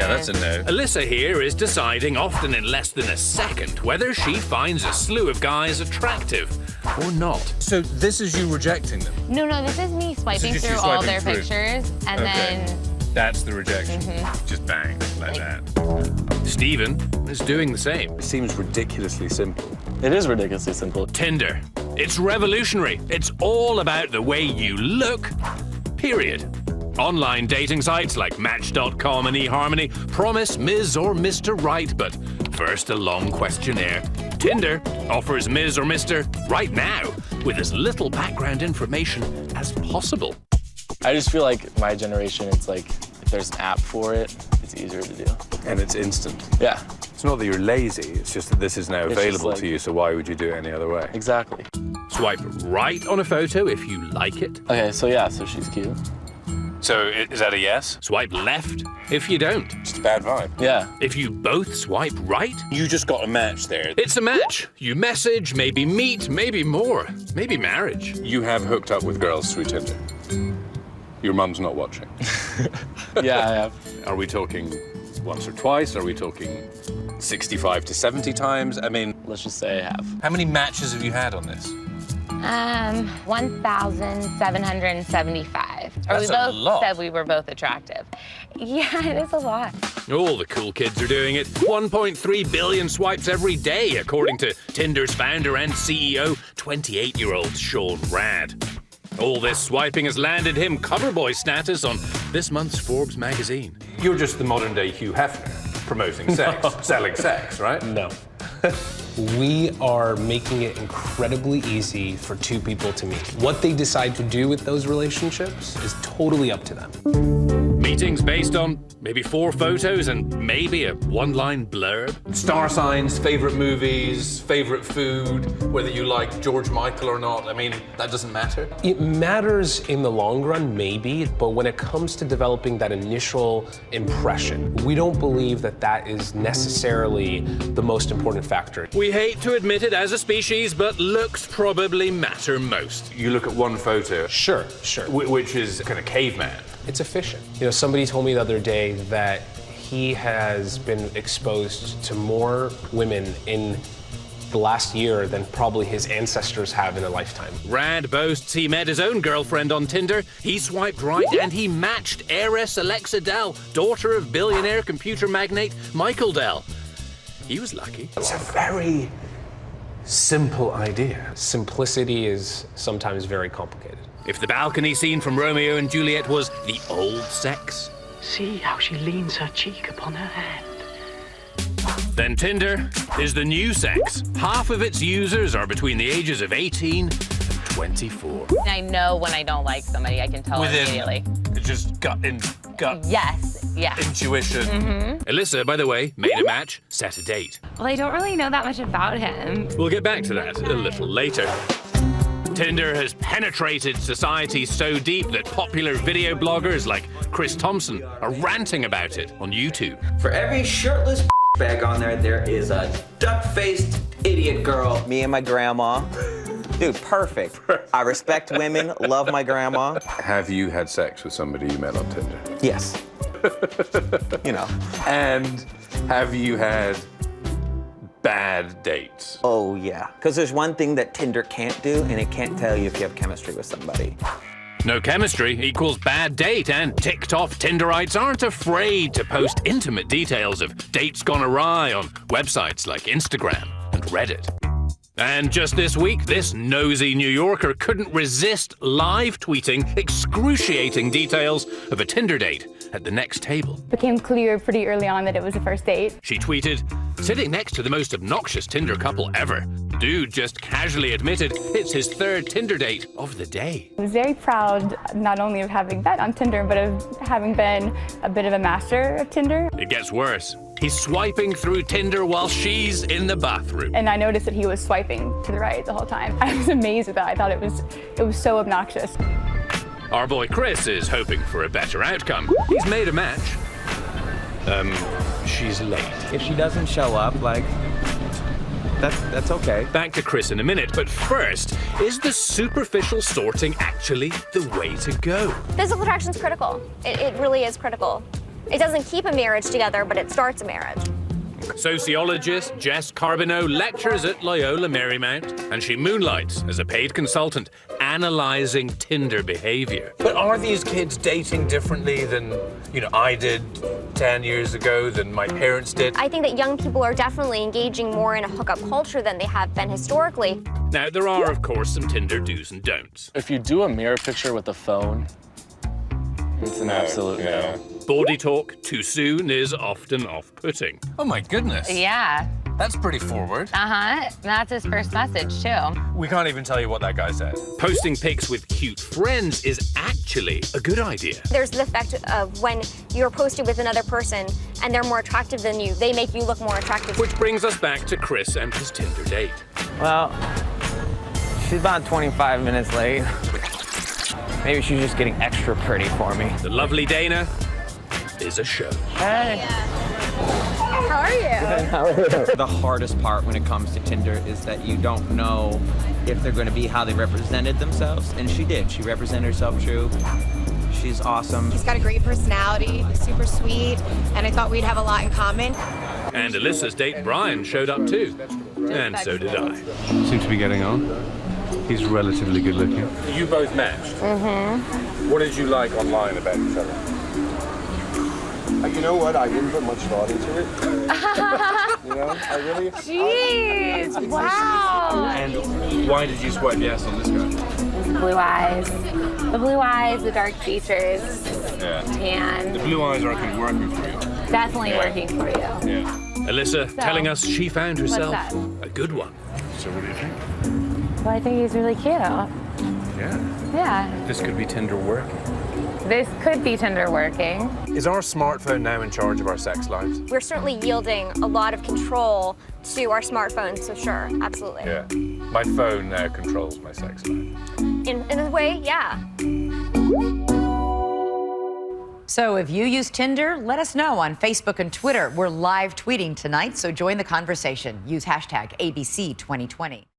Yeah, that's a no. Alyssa here is deciding, often in less than a second, whether she finds a slew of guys attractive or not. So this is you rejecting them? No, this is me swiping through all their pictures, and then... That's the rejection. Just bang, like that. Steven is doing the same. It seems ridiculously simple. It is ridiculously simple. Tinder. It's revolutionary. It's all about the way you look, period. Online dating sites like Match.com and eHarmony promise Ms. or Mr. Right, but first a long questionnaire. Tinder offers Ms. or Mr. Right now with as little background information as possible. I just feel like my generation, it's like, if there's an app for it, it's easier to do. And it's instant. Yeah. It's not that you're lazy, it's just that this is now available to you, so why would you do it any other way? Exactly. Swipe right on a photo if you like it. Okay, so yeah, so she's cute. So is that a yes? Swipe left if you don't. Just a bad vibe. Yeah. If you both swipe right, You just got a match there. it's a match. You message, maybe meet, maybe more, maybe marriage. You have hooked up with girls through Tinder. Your mum's not watching. Yeah, I have. Are we talking once or twice? Are we talking 65 to 70 times? I mean, Let's just say I have. how many matches have you had on this? 1,775. Or That's we a both lot. said we were both attractive. Yeah, it is a lot. All the cool kids are doing it. 1.3 billion swipes every day, according to Tinder's founder and CEO, 28-year-old Sean Rad. All this swiping has landed him cover boy status on this month's Forbes magazine. You're just the modern-day Hugh Hefner, promoting sex, selling sex, right? No. We are making it incredibly easy for two people to meet. What they decide to do with those relationships is totally up to them. Meetings based on maybe 4 photos and maybe a one-line blurb. Star signs, favorite movies, favorite food, whether you like George Michael or not. I mean, that doesn't matter. It matters in the long run, maybe, but when it comes to developing that initial impression, we don't believe that that is necessarily the most important factor. We hate to admit it as a species, but looks probably matter most. You look at one photo, Sure. which is kind of caveman. It's efficient. You know, somebody told me the other day that he has been exposed to more women in the last year than probably his ancestors have in a lifetime. Rad boasts he met his own girlfriend on Tinder. He swiped right and he matched heiress Alexa Dell, daughter of billionaire computer magnate Michael Dell. He was lucky. It's a very simple idea. Simplicity is sometimes very complicated. If the balcony scene from Romeo and Juliet was the old sex, See how she leans her cheek upon her hand. then Tinder is the new sex. Half of its users are between the ages of 18 and 24. And I know when I don't like somebody, I can tell immediately. It's just gut Yes, yeah. intuition. Alyssa, by the way, made a match, set a date. Well, I don't really know that much about him. We'll get back to that a little later. Tinder has penetrated society so deep that popular video bloggers like Chris Thompson are ranting about it on YouTube. For every shirtless bag on there, there is a duck-faced idiot girl. Me and my grandma. Dude, perfect. I respect women, love my grandma. Have you had sex with somebody you met on Tinder? Yes. You know. And have you had bad dates? Oh, yeah. Because there's one thing that Tinder can't do, and it can't tell you if you have chemistry with somebody. No chemistry equals bad date, and ticked-off Tinderites aren't afraid to post intimate details of dates gone awry on websites like Instagram and Reddit. And just this week, this nosy New Yorker couldn't resist live tweeting excruciating details of a Tinder date at the next table. Became clear pretty early on that it was a first date. She tweeted, "Sitting next to the most obnoxious Tinder couple ever. Dude just casually admitted it's his 3rd Tinder date of the day." I was very proud not only of having met on Tinder, but of having been a bit of a master of Tinder. It gets worse. He's swiping through Tinder while she's in the bathroom. And I noticed that he was swiping to the right the whole time. I was amazed at that. I thought it was so obnoxious. Our boy Chris is hoping for a better outcome. He's made a match. She's late. If she doesn't show up, like, that's okay. Back to Chris in a minute, but first, is the superficial sorting actually the way to go? Physical attraction is critical. It really is critical. It doesn't keep a marriage together, but it starts a marriage. Sociologist Jess Carbonneau lectures at Loyola Marymount, and she moonlights as a paid consultant analysing Tinder behaviour. But are these kids dating differently than, I did 10 years ago, than my parents did? I think that young people are definitely engaging more in a hookup culture than they have been historically. Now, there are, of course, some Tinder do's and don'ts. If you do a mirror picture with a phone, it's an absolute no. Body talk too soon is often off-putting. Oh my goodness. Yeah. That's pretty forward. That's his first message, too. We can't even tell you what that guy said. Posting pics with cute friends is actually a good idea. There's the effect of when you're posted with another person and they're more attractive than you, they make you look more attractive. Which brings us back to Chris and his Tinder date. Well, she's about 25 minutes late. Maybe she's just getting extra pretty for me. The lovely Dana is a show. Hey. How are you? The hardest part when it comes to Tinder is that you don't know if they're going to be how they represented themselves, and she did. She represented herself true. She's awesome. He's got a great personality, super sweet, and I thought we'd have a lot in common. And Alyssa's date, Brian, showed up too. And so did I. Seem to be getting on. He's relatively good looking. You both matched? Mm-hmm. What did you like online about each other? You know what? I didn't put much thought into it. I really... Jeez, wow. And why did you swipe yes on this guy? Blue eyes. The blue eyes, the dark features, Yeah. tan. The blue eyes are kind of working for you. Definitely working for you. Yeah. Alyssa telling us she found herself that? a good one. So what do you think? Well, I think he's really cute. Yeah. Yeah. This could be Tinder working. This could be Tinder working. Is our smartphone now in charge of our sex lives? We're certainly yielding a lot of control to our smartphones, so sure, absolutely. Yeah. My phone now controls my sex life. In a way, yeah. So if you use Tinder, let us know on Facebook and Twitter. We're live tweeting tonight, so join the conversation. Use hashtag ABC2020.